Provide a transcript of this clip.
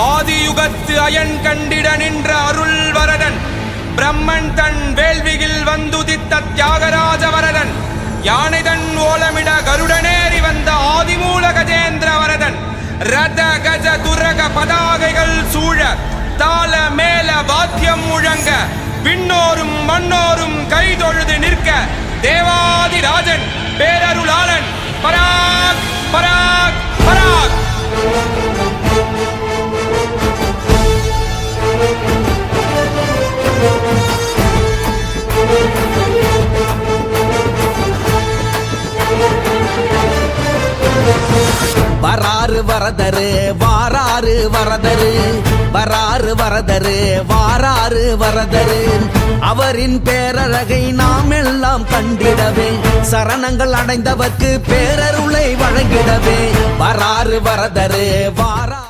ஆதியுகத்து iron கண்டிட நின்ற அருள் வரதன் பிரம்மன் தன் வேள்வியில் வந்துதித்த தியாகராஜ வரதன் யானைதன் ஓலமிட கருடனேறி வந்த ஆதிமூல கஜேந்திர வரதன் ரத கஜ துரக பதாகைகள் சூழ தாள மேல வாத்தியம் முழங்க விண்ணோரும் மண்ணோரும் கைதொழுது நிற்க தேவாதிராஜன் பேரருளாளன் பராக் பராக் பராக். வராறு வரதரு வாராறு வரதரு வராறு வரதரு வாராறு வரதரு அவரின் பேரழகை நாம் எல்லாம் கண்டிடவே சரணங்கள் அடைந்தவர்க்கு பேரருளை வழங்கிடவே வராறு வரதரு வாரா